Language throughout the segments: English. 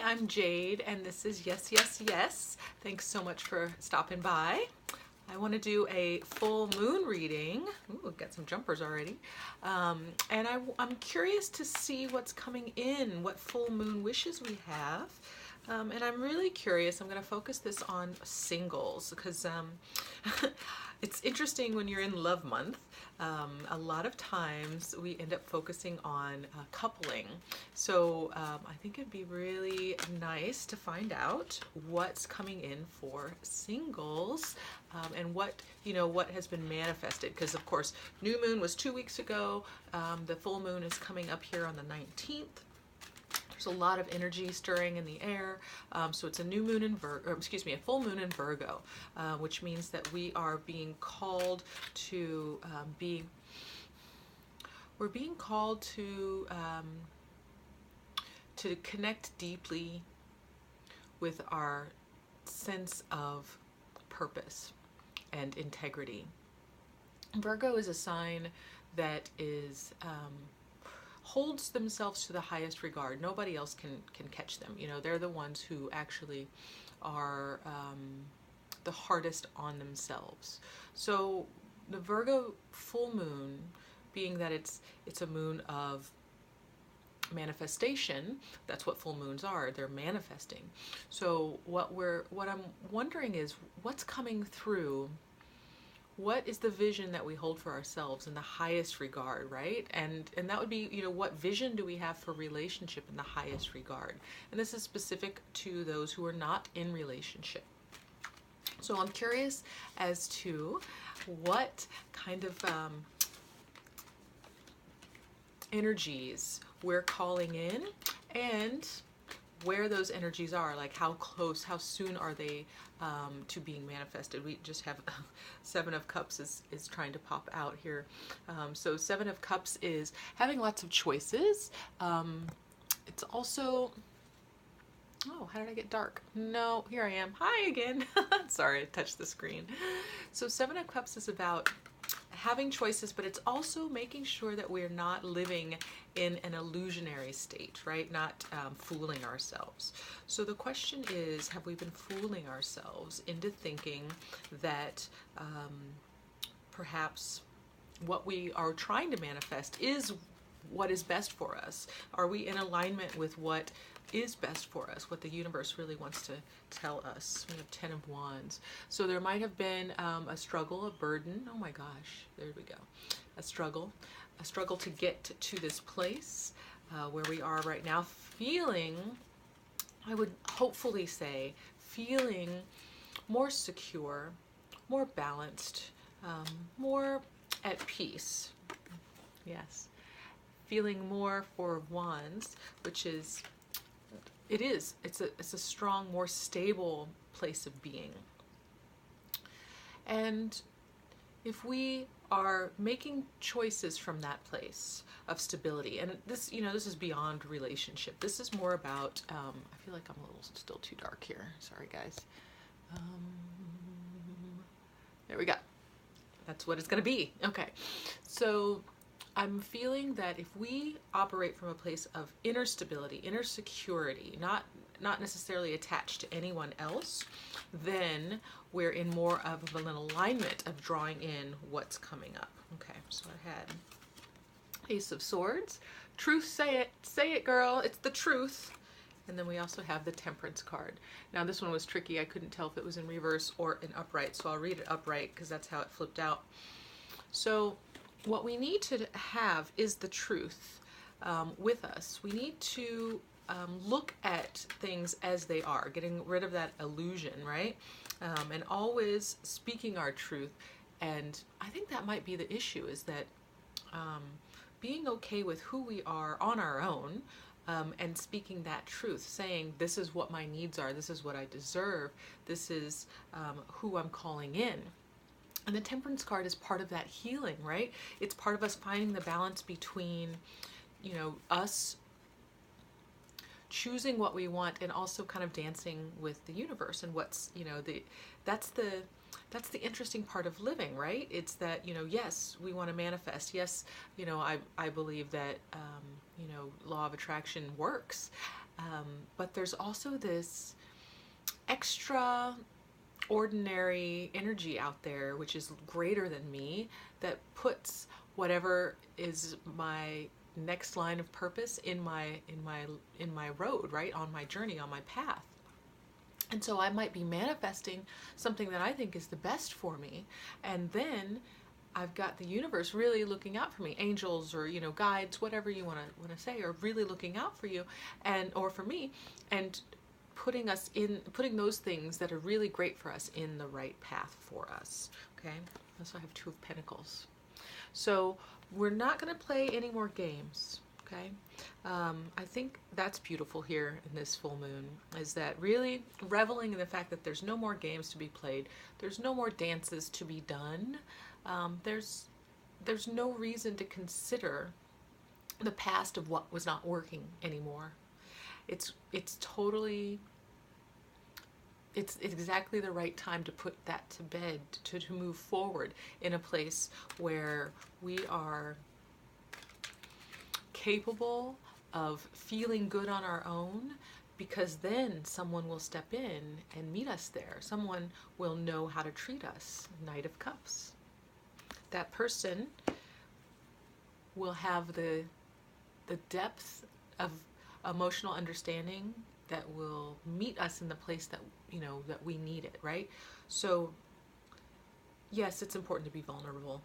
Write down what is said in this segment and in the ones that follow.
I'm Jade, and this is Yes, Yes, Yes. Thanks so much for stopping by. I want to do a full moon reading. Ooh, got some jumpers already. And I'm curious to see what's coming in, what full moon wishes we have. And I'm really curious. I'm going to focus this on singles because it's interesting when you're in love month. A lot of times we end up focusing on coupling. So I think it'd be really nice to find out what's coming in for singles and what has been manifested. Because of course, new moon was 2 weeks ago. The full moon is coming up here on the 19th. There's a lot of energy stirring in the air. So it's a new moon in Virgo, a full moon in Virgo, which means that we are being called to we're being called to connect deeply with our sense of purpose and integrity. Virgo is a sign that is holds themselves to the highest regard. Nobody else can catch them. They're the ones who actually are the hardest on themselves. So the Virgo full moon, being that it's a moon of manifestation, that's what full moons are. They're manifesting. So what I'm wondering is what's coming through. What is the vision that we hold for ourselves in the highest regard, right? And that would be, what vision do we have for relationship in the highest regard? And this is specific to those who are not in relationship. So I'm curious as to what kind of energies we're calling in and where those energies are, like how close, how soon are they to being manifested. We just have Seven of Cups is trying to pop out here. So Seven of Cups is having lots of choices. It's also, oh, how did I get dark? No, here I am. Hi again. Sorry, I touched the screen. So Seven of Cups is about having choices, but it's also making sure that we're not living in an illusionary state, right? Not fooling ourselves. So the question is, have we been fooling ourselves into thinking that perhaps what we are trying to manifest is what is best for us? Are we in alignment with what is best for us, what the universe really wants to tell us? We have 10 of Wands. So there might have been a struggle, a burden. Oh my gosh, there we go. A struggle to get to this place where we are right now, feeling, I would hopefully say, feeling more secure, more balanced, more at peace. Yes. Feeling more for Wands, which is, it's a strong, more stable place of being. And if we are making choices from that place of stability, and this is beyond relationship. This is more about, I feel like I'm a little still too dark here. Sorry, guys. There we go. That's what it's going to be. Okay. So I'm feeling that if we operate from a place of inner stability, inner security, not necessarily attached to anyone else, then we're in more of an alignment of drawing in what's coming up. Okay, so I had Ace of Swords. Truth, say it, girl. It's the truth. And then we also have the Temperance card. Now this one was tricky. I couldn't tell if it was in reverse or in upright, so I'll read it upright because that's how it flipped out. So what we need to have is the truth with us. We need to look at things as they are, getting rid of that illusion, right? And always speaking our truth. And I think that might be the issue, is that being okay with who we are on our own, and speaking that truth, saying, this is what my needs are, this is what I deserve, this is who I'm calling in. And the Temperance card is part of that healing, right? It's part of us finding the balance between, us choosing what we want and also kind of dancing with the universe and what's, that's the interesting part of living, right? It's that, yes, we want to manifest. Yes, I believe that, law of attraction works. But there's also this extraordinary energy out there, which is greater than me, that puts whatever is my next line of purpose in my road, right, on my journey, on my path. And so I might be manifesting something that I think is the best for me, and then I've got the universe really looking out for me. Angels, or guides, whatever you want to say, are really looking out for you, and or for me, and putting those things that are really great for us in the right path for us. Okay, so I have Two of Pentacles. So we're not going to play any more games. Okay, I think that's beautiful here in this full moon, is that really reveling in the fact that there's no more games to be played, there's no more dances to be done. There's no reason to consider the past of what was not working anymore. It's exactly the right time to put that to bed, to move forward in a place where we are capable of feeling good on our own, because then someone will step in and meet us there. Someone will know how to treat us. Knight of Cups. That person will have the depth of emotional understanding that will meet us in the place that that we need it, right? So yes, it's important to be vulnerable.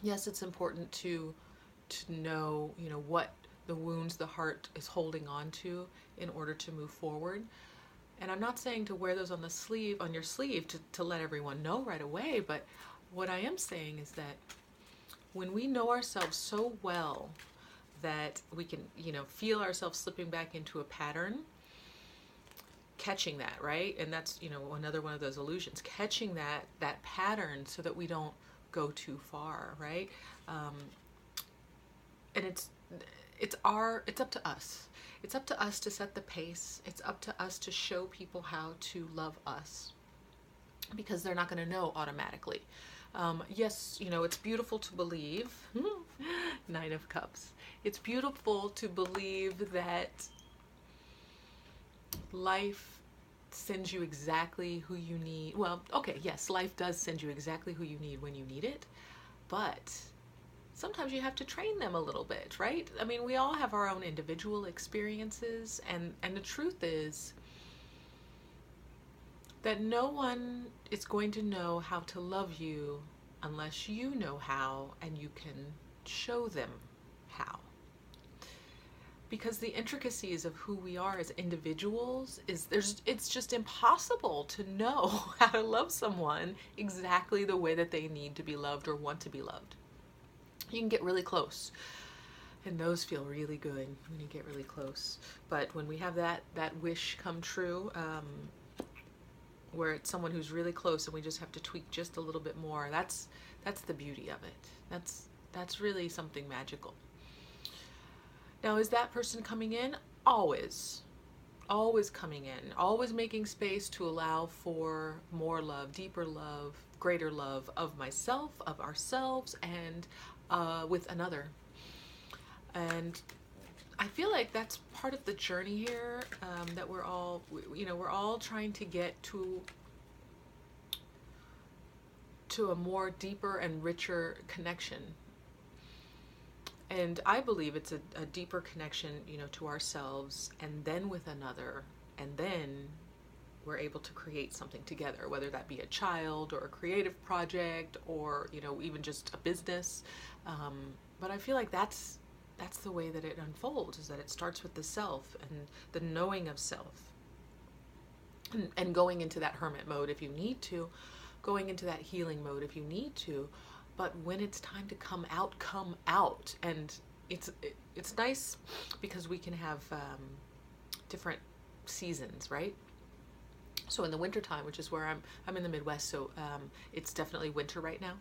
Yes, it's important to know what the wounds the heart is holding on to in order to move forward. And I'm not saying to wear those on your sleeve to let everyone know right away, but what I am saying is that when we know ourselves so well that we can, feel ourselves slipping back into a pattern, catching that, right? And that's, another one of those illusions, catching that pattern so that we don't go too far, right? And it's up to us. It's up to us to set the pace. It's up to us to show people how to love us, because they're not going to know automatically. Yes, it's beautiful to believe, Nine of Cups. It's beautiful to believe that life sends you exactly who you need. Well, okay, yes, life does send you exactly who you need when you need it, but sometimes you have to train them a little bit, right? I mean, we all have our own individual experiences, and the truth is that no one is going to know how to love you unless you know how and you can show them how. Because the intricacies of who we are as individuals it's just impossible to know how to love someone exactly the way that they need to be loved or want to be loved. You can get really close, and those feel really good when you get really close. But when we have that wish come true, where it's someone who's really close and we just have to tweak just a little bit more, that's the beauty of it. That's really something magical. Now, is that person coming in? Always coming in, always making space to allow for more love, deeper love, greater love of myself, of ourselves, and with another. And I feel like that's part of the journey here, that we're all trying to get to a more deeper and richer connection. And I believe it's a deeper connection, to ourselves, and then with another, and then we're able to create something together, whether that be a child or a creative project or, even just a business. But I feel like that's the way that it unfolds, is that it starts with the self and the knowing of self, and going into that hermit mode if you need to, going into that healing mode if you need to. But when it's time to come out. And it's nice because we can have different seasons, right? So in the wintertime, which is where I'm in the Midwest, so it's definitely winter right now.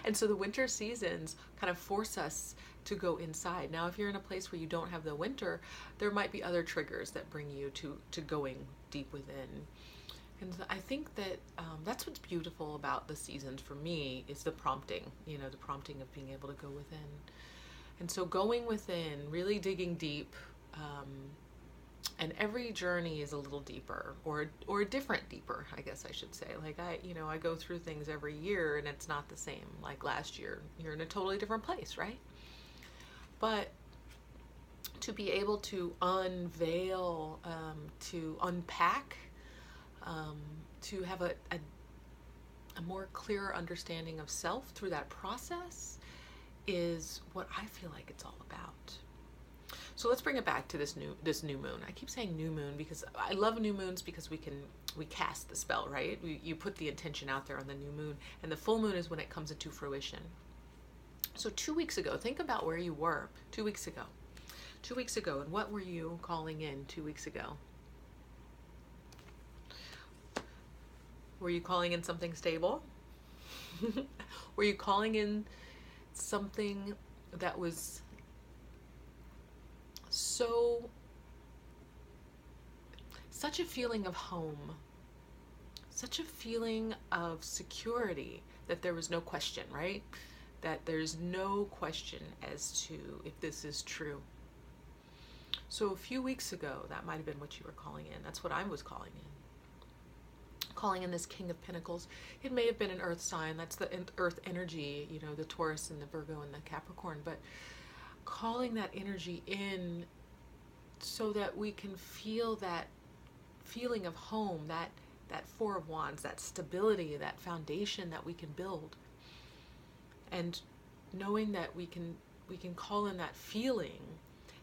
And so the winter seasons kind of force us to go inside. Now, if you're in a place where you don't have the winter, there might be other triggers that bring you to going deep within. And I think that that's what's beautiful about the seasons for me, is the prompting, the prompting of being able to go within. And so going within, really digging deep, And every journey is a little deeper, or a different deeper, I guess I should say. Like I go through things every year and it's not the same. Like last year, you're in a totally different place, right? But to be able to unveil, to unpack, to have a more clearer understanding of self through that process is what I feel like it's all about. So let's bring it back to this new moon. I keep saying new moon because I love new moons, because we cast the spell, right? You put the intention out there on the new moon, and the full moon is when it comes into fruition. So 2 weeks ago, think about where you were 2 weeks ago. 2 weeks ago, and what were you calling in 2 weeks ago? Were you calling in something stable? Were you calling in something that was such a feeling of home, such a feeling of security that there was no question, right? That there's no question as to if this is true. So a few weeks ago, that might have been what you were calling in. That's what I was calling in. Calling in this King of Pentacles. It may have been an earth sign. That's the earth energy, the Taurus and the Virgo and the Capricorn. But calling that energy in so that we can feel that feeling of home, that Four of Wands, that stability, that foundation that we can build. And knowing that we can call in that feeling,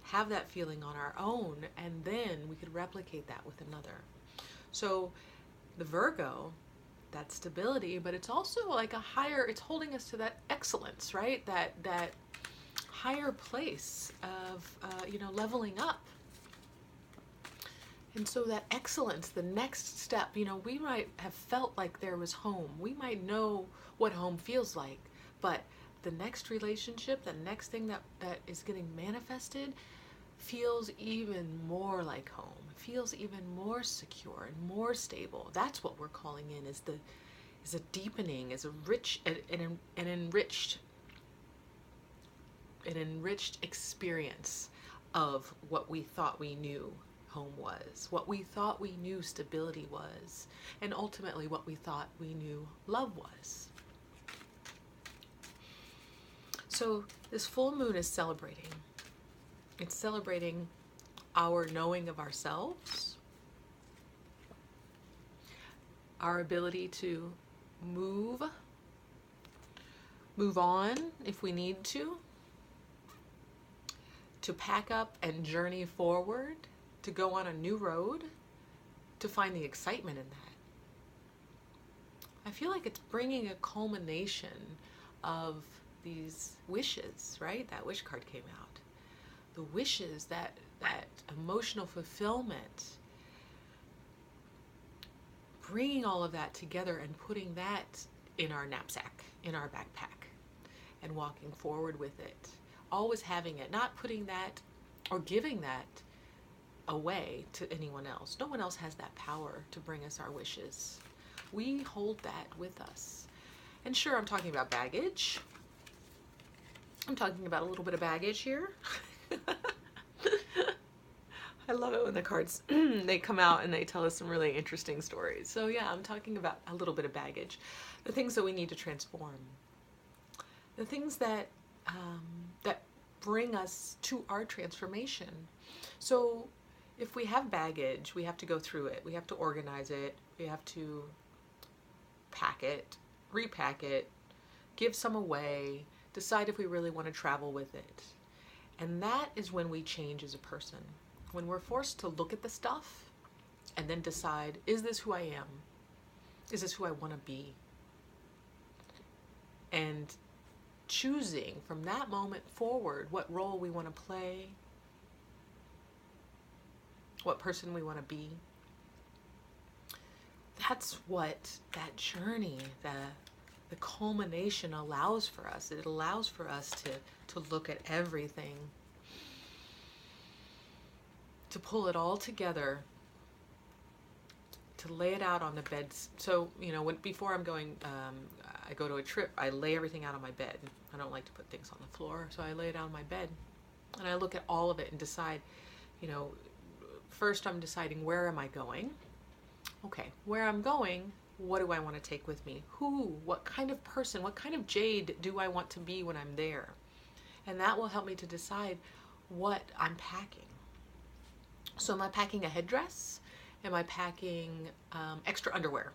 have that feeling on our own, and then we could replicate that with another. So the Virgo, that stability, but it's also like it's holding us to that excellence, right? That higher place of, leveling up. And so that excellence, the next step, we might have felt like there was home. We might know what home feels like, but the next relationship, the next thing that is getting manifested feels even more like home, feels even more secure and more stable. That's what we're calling in, is a deepening, is a rich, an enriched experience of what we thought we knew home was, what we thought we knew stability was, and ultimately what we thought we knew love was. So this full moon is celebrating. It's celebrating our knowing of ourselves, our ability to move on if we need to pack up and journey forward, to go on a new road, to find the excitement in that. I feel like it's bringing a culmination of these wishes, right? That wish card came out. The wishes, that emotional fulfillment, bringing all of that together and putting that in our knapsack, in our backpack, and walking forward with it. Always having it, not putting that or giving that away to anyone else. No one else has that power to bring us our wishes. We hold that with us. And sure, I'm talking about baggage. I'm talking about a little bit of baggage here. I love it when the cards, they come out and they tell us some really interesting stories. So yeah, I'm talking about a little bit of baggage. The things that we need to transform. The things that bring us to our transformation. So if we have baggage, we have to go through it. We have to organize it. We have to pack it, repack it, give some away, decide if we really want to travel with it. And that is when we change as a person. When we're forced to look at the stuff and then decide, is this who I am? Is this who I want to be? And choosing from that moment forward what role we want to play, what person we want to be. That's what that journey, the culmination allows for us. It allows for us to look at everything, to pull it all together, to lay it out on the bed. So, before I'm going, I go to a trip, I lay everything out on my bed. I don't like to put things on the floor, so I lay it out on my bed. And I look at all of it and decide, first I'm deciding, where am I going? Okay, where I'm going, what do I want to take with me? Who, what kind of person, what kind of jade do I want to be when I'm there? And that will help me to decide what I'm packing. So am I packing a headdress? Am I packing extra underwear?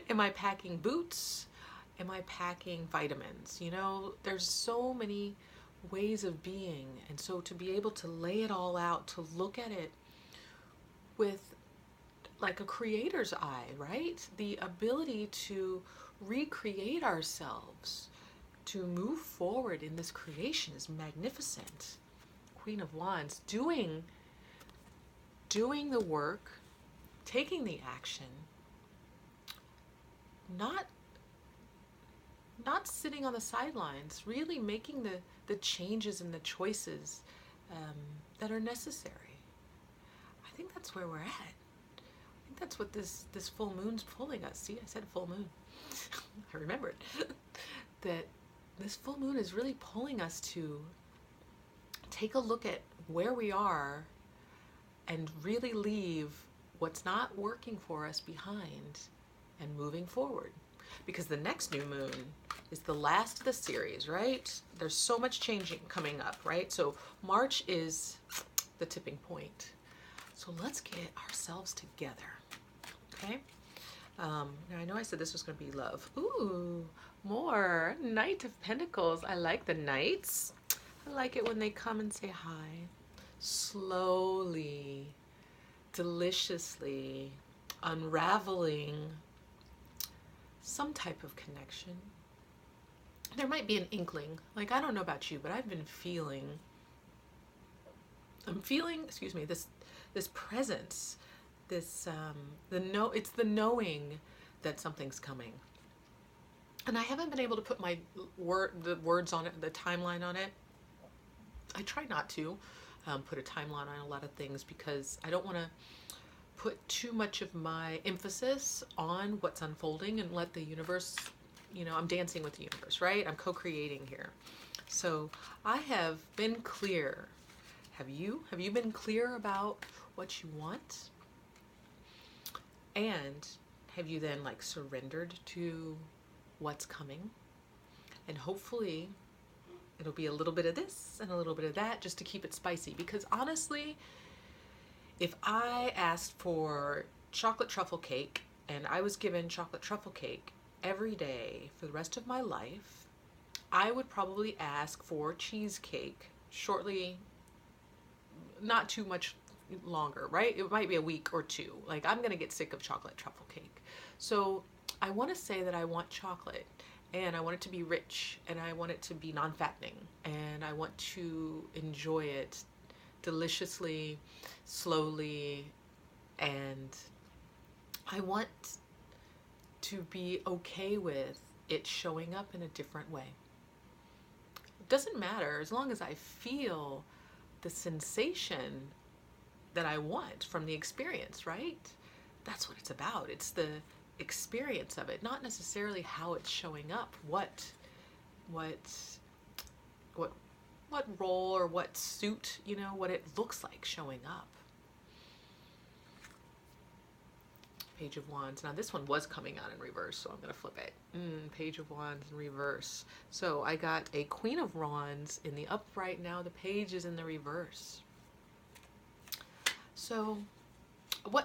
Am I packing boots? Am I packing vitamins? You know, there's so many ways of being. And so to be able to lay it all out, to look at it with like a creator's eye, right? The ability to recreate ourselves, to move forward in this creation is magnificent. Queen of Wands, doing the work, taking the action, not sitting on the sidelines, really making the changes and the choices that are necessary. I think that's where we're at. I think that's what this full moon's pulling us. See, I said full moon. I remembered that this full moon is really pulling us to take a look at where we are and really leave what's not working for us behind and moving forward. Because the next new moon is the last of the series, right? There's so much changing coming up, right? So March is the tipping point. So let's get ourselves together, okay? Now I know I said this was going to be love. Ooh, more Knight of Pentacles. I like the knights. I like it when they come and say hi. Slowly, deliciously unraveling some type of connection. There might be an inkling. Like, I don't know about you, but I've been feeling, excuse me, this presence, this it's the knowing that something's coming. And I haven't been able to put the words on it, the timeline on it. I try not to put a timeline on a lot of things because I don't want to put too much of my emphasis on what's unfolding and let the universe, you know, I'm dancing with the universe, right? I'm co-creating here. So I have been clear. Have you? Have you been clear about what you want? And have you then like surrendered to what's coming? And hopefully it'll be a little bit of this and a little bit of that just to keep it spicy. Because honestly, if I asked for chocolate truffle cake and I was given chocolate truffle cake every day for the rest of my life, I would probably ask for cheesecake shortly, not too much longer, right? It might be a week or two. Like, I'm going to get sick of chocolate truffle cake. So I want to say that I want chocolate, and I want it to be rich, and I want it to be non-fattening, and I want to enjoy it deliciously, slowly, and I want to be okay with it showing up in a different way. It doesn't matter as long as I feel the sensation that I want from the experience, right? That's what it's about. It's the experience of it, not necessarily how it's showing up, what role or what suit, you know, what it looks like showing up. Page of Wands. Now this one was coming out in reverse, so I'm going to flip it. Page of Wands in reverse. So I got a Queen of Wands in the upright. Now the page is in the reverse. So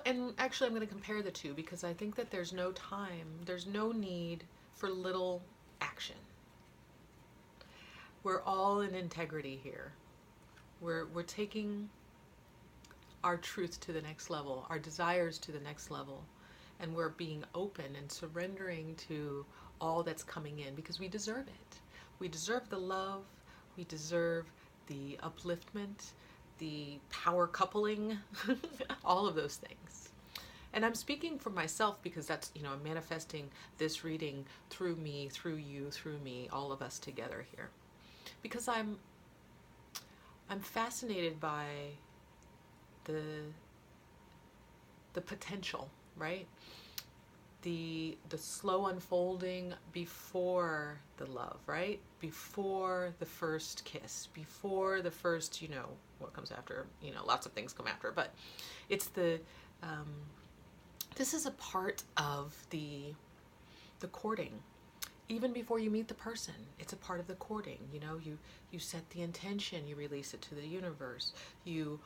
and actually I'm going to compare the two because I think that there's no time, there's no need for little action. We're all in integrity here. We're taking our truth to the next level, our desires to the next level, and we're being open and surrendering to all that's coming in because we deserve it. We deserve the love, we deserve the upliftment, the power coupling, all of those things. And I'm speaking for myself because that's, you know, I'm manifesting this reading through me, through you, through me, all of us together here. Because I'm fascinated by the potential, right? the slow unfolding before the love, right? Before the first kiss, before the first, what comes after, lots of things come after, but it's um, this is a part of the courting. Even before you meet the person, it's a part of the courting. You set the intention, you release it to the universe, you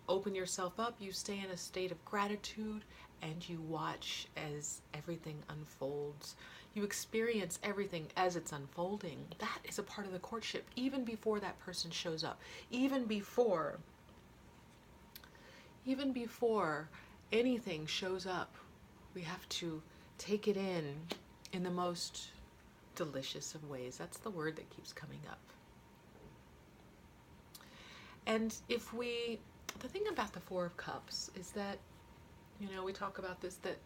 open yourself up, you stay in a state of gratitude, and you watch as everything unfolds. You experience everything as it's unfolding. That is a part of the courtship, even before that person shows up, even before anything shows up. We have to take it in the most delicious of ways. That's the word that keeps coming up. And the thing about the Four of Cups is that, we talk about this, that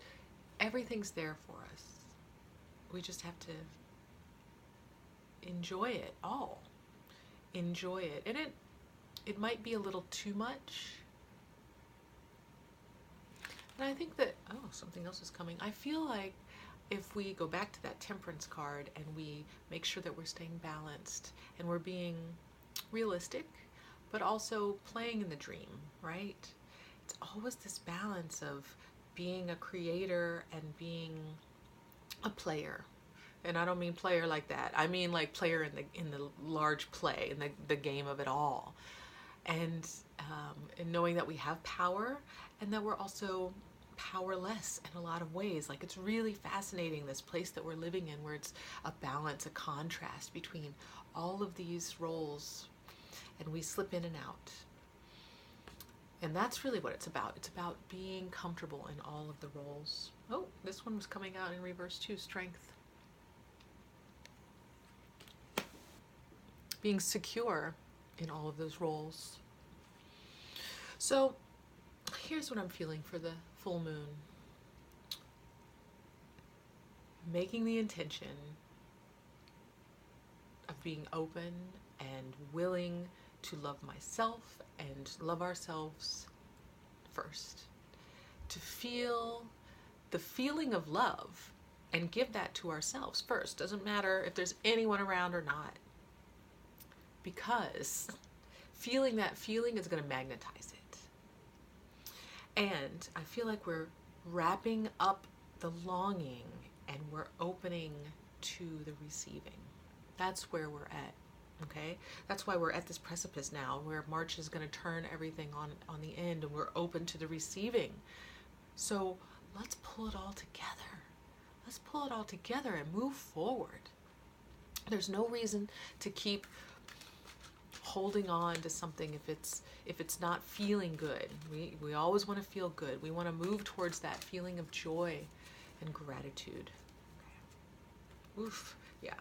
everything's there for us. We just have to enjoy it all. Enjoy it. And it might be a little too much. And I think that, something else is coming. I feel like if we go back to that Temperance card and we make sure that we're staying balanced and we're being realistic, but also playing in the dream, right? It's always this balance of being a creator and being a player. And I don't mean player like that. I mean like player in the large play, in the game of it all. And knowing that we have power and that we're also powerless in a lot of ways. Like, it's really fascinating, this place that we're living in, where it's a balance, a contrast between all of these roles, and we slip in and out. And that's really what it's about. It's about being comfortable in all of the roles. Oh, this one was coming out in reverse too, Strength. Being secure in all of those roles. So here's what I'm feeling for the full moon. Making the intention of being open and willing to love myself and love ourselves first. To feel the feeling of love and give that to ourselves first. Doesn't matter if there's anyone around or not. Because feeling that feeling is going to magnetize it. And I feel like we're wrapping up the longing and we're opening to the receiving. That's where we're at, okay? That's why we're at this precipice now, where March is going to turn everything on the end, and we're open to the receiving. So let's pull it all together. Let's pull it all together and move forward. There's no reason to keep holding on to something if it's not feeling good. We always want to feel good. We want to move towards that feeling of joy and gratitude. Okay. Oof. Yeah,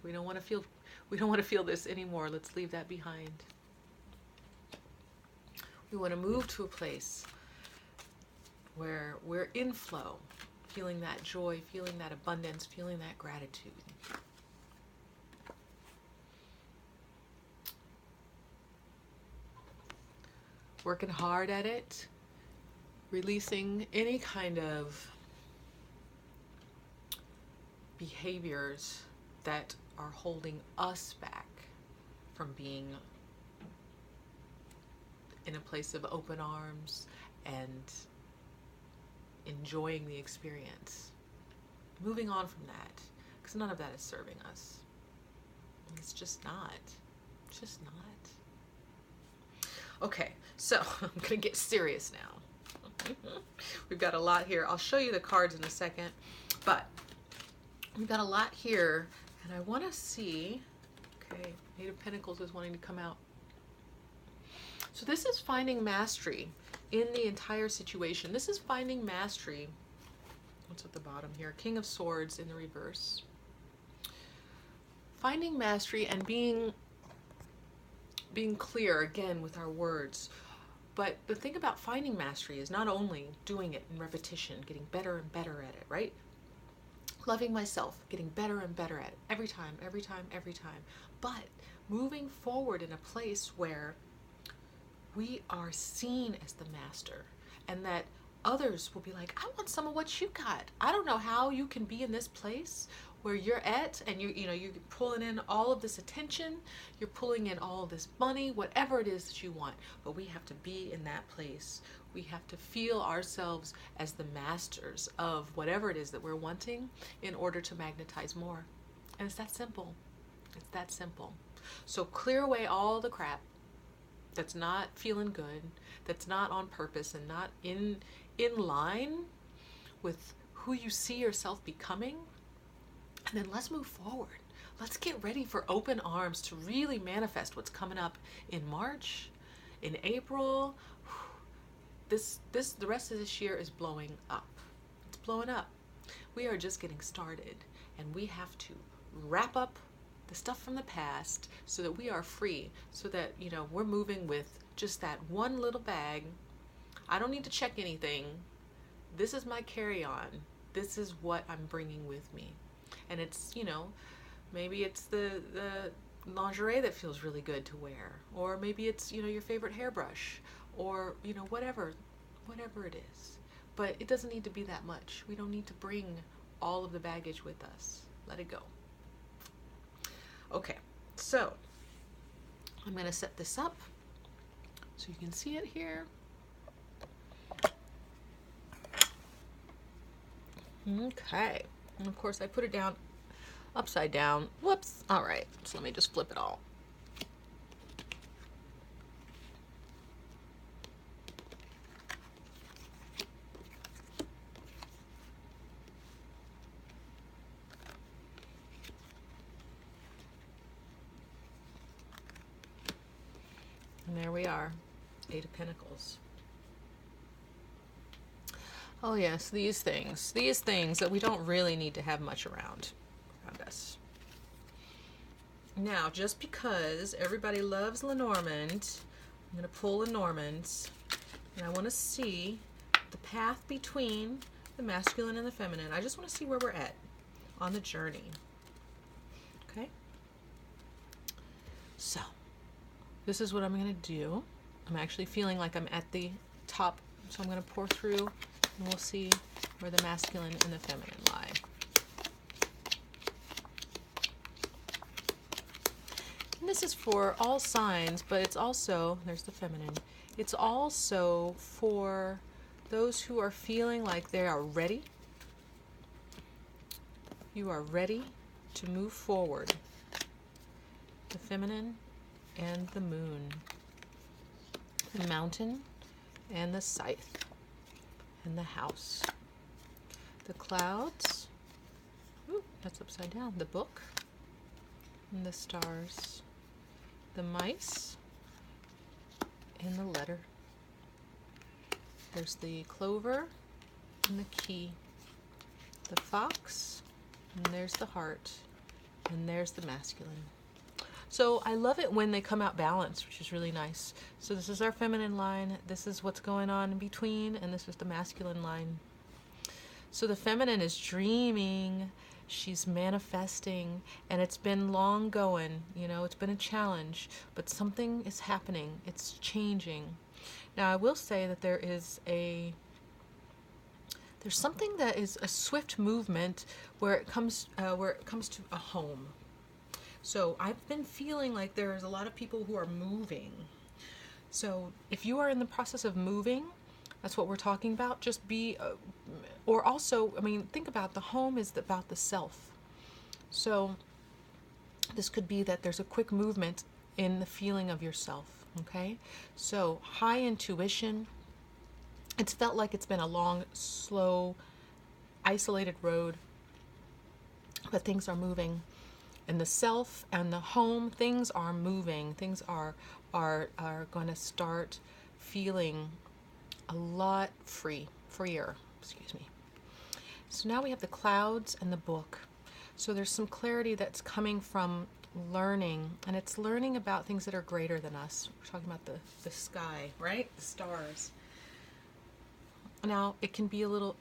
we don't want to feel this anymore. Let's leave that behind. We want to move to a place where we're in flow, feeling that joy, feeling that abundance, feeling that gratitude. Working hard at it, releasing any kind of behaviors that are holding us back from being in a place of open arms and enjoying the experience. Moving on from that, because none of that is serving us. It's just not. It's just not. Okay, so I'm going to get serious now. We've got a lot here. I'll show you the cards in a second, but we've got a lot here, and I want to see, okay, Eight of Pentacles is wanting to come out. So this is finding mastery in the entire situation. This is finding mastery. What's at the bottom here? King of Swords in the reverse. Finding mastery and being clear again with our words. But the thing about finding mastery is not only doing it in repetition, getting better and better at it, right? Loving myself, getting better and better at it every time, every time, every time. But moving forward in a place where we are seen as the master, and that others will be like, I want some of what you got. I don't know how you can be in this place where you're at, and you're pulling in all of this attention, you're pulling in all of this money, whatever it is that you want. But we have to be in that place. We have to feel ourselves as the masters of whatever it is that we're wanting in order to magnetize more. And it's that simple. It's that simple. So clear away all the crap that's not feeling good, that's not on purpose and not in line with who you see yourself becoming. And then let's move forward. Let's get ready for open arms to really manifest what's coming up in March, in April. The rest of this year is blowing up. It's blowing up. We are just getting started, and we have to wrap up the stuff from the past so that we are free, so that, we're moving with just that one little bag. I don't need to check anything. This is my carry-on. This is what I'm bringing with me. And it's, maybe it's the lingerie that feels really good to wear, or maybe it's, your favorite hairbrush, or, whatever it is. But it doesn't need to be that much. We don't need to bring all of the baggage with us. Let it go. Okay, so I'm going to set this up so you can see it here. Okay, and of course I put it down upside down. Whoops. All right, so let me just flip it all. And there we are, 8 of Pentacles. Oh yes, these things that we don't really need to have much around us. Now, just because everybody loves Lenormand, I'm going to pull Lenormands, and I want to see the path between the masculine and the feminine. I just want to see where we're at on the journey. Okay? So, this is what I'm going to do. I'm actually feeling like I'm at the top, so I'm going to pour through, and we'll see where the masculine and the feminine lie. And this is for all signs, but it's also, there's the feminine, it's also for those who are feeling like they are ready. You are ready to move forward. The feminine and the moon, the mountain and the scythe, and the house, the clouds, ooh, that's upside down, the book, and the stars, the mice, and the letter. There's the clover and the key, the fox, and there's the heart, and there's the masculine. So I love it when they come out balanced, which is really nice. So this is our feminine line, this is what's going on in between, and this is the masculine line. So the feminine is dreaming, she's manifesting, and it's been long going, it's been a challenge, but something is happening, it's changing. Now I will say that there's something that is a swift movement where it comes to a home. So I've been feeling like there's a lot of people who are moving. So if you are in the process of moving, that's what we're talking about. Just be, or also, think about the home is about the self. So this could be that there's a quick movement in the feeling of yourself, okay? So high intuition. It's felt like it's been a long, slow, isolated road, but things are moving. And the self and the home, things are moving. Things are going to start feeling a lot freer, excuse me. So now we have the clouds and the book. So there's some clarity that's coming from learning, and it's learning about things that are greater than us. We're talking about the sky, right? The stars. Now, it can be a little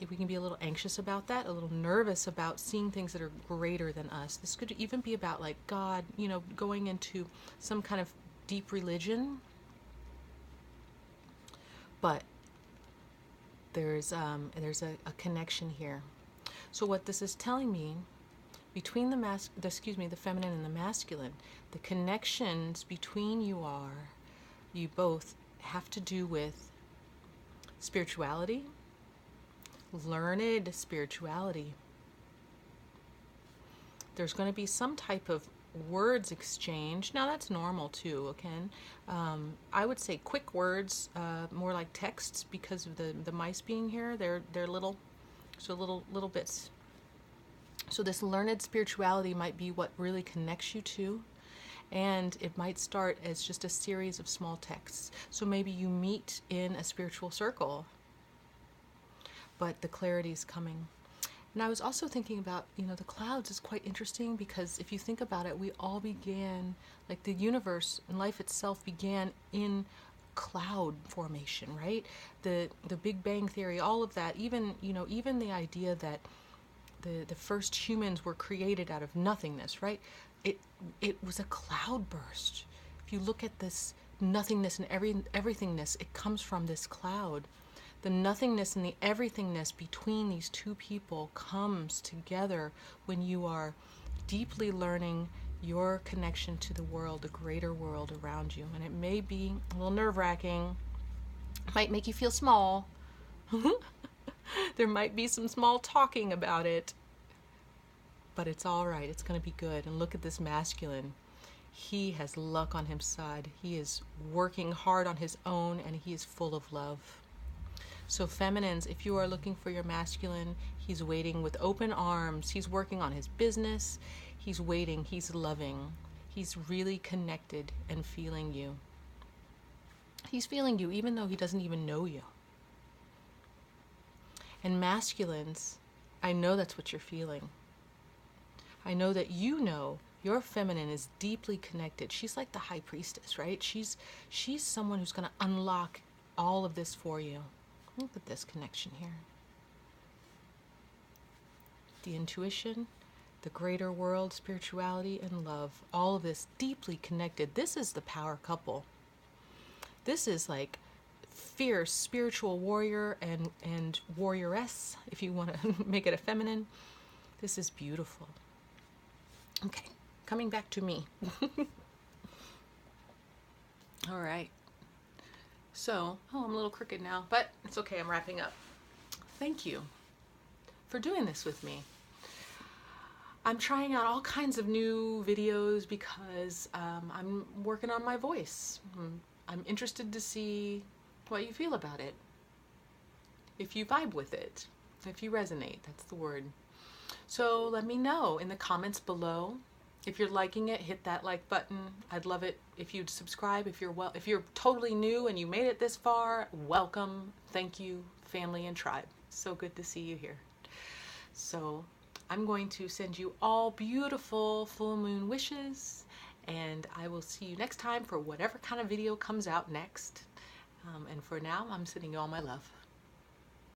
we can be a little anxious about that, a little nervous about seeing things that are greater than us. This could even be about like God, going into some kind of deep religion. But there's a connection here. So what this is telling me, between the feminine and the masculine, the connections between you both have to do with spirituality, learned spirituality. There's going to be some type of words exchange. Now that's normal too, okay? I would say quick words, more like texts, because of the mice being here. They're little, so little bits. So this learned spirituality might be what really connects you two, and it might start as just a series of small texts. So maybe you meet in a spiritual circle, but the clarity is coming. And I was also thinking about, the clouds is quite interesting, because if you think about it, we all began, like the universe and life itself began in cloud formation, right? The Big Bang Theory, all of that, even the idea that the first humans were created out of nothingness, right? It was a cloud burst. If you look at this nothingness and everythingness, it comes from this cloud. The nothingness and the everythingness between these two people comes together when you are deeply learning your connection to the world, the greater world around you. And it may be a little nerve-wracking, might make you feel small. There might be some small talking about it, but it's all right. It's going to be good. And look at this masculine. He has luck on his side. He is working hard on his own, and he is full of love. So feminines, if you are looking for your masculine, he's waiting with open arms. He's working on his business. He's waiting. He's loving. He's really connected and feeling you. He's feeling you even though he doesn't even know you. And masculines, I know that's what you're feeling. I know that your feminine is deeply connected. She's like the high priestess, right? She's someone who's going to unlock all of this for you. Look at this connection here. The intuition, the greater world, spirituality, and love. All of this deeply connected. This is the power couple. This is like fierce spiritual warrior and warrioress, if you want to make it a feminine. This is beautiful. Okay, coming back to me. All right. So, I'm a little crooked now, but it's okay, I'm wrapping up. Thank you for doing this with me. I'm trying out all kinds of new videos because I'm working on my voice. I'm interested to see what you feel about it. If you vibe with it, if you resonate, that's the word. So let me know in the comments below. If you're liking it, hit that like button. I'd love it if you'd subscribe. If you're totally new and you made it this far, welcome. Thank you, family and tribe. So good to see you here. So I'm going to send you all beautiful full moon wishes, and I will see you next time for whatever kind of video comes out next. And for now, I'm sending you all my love.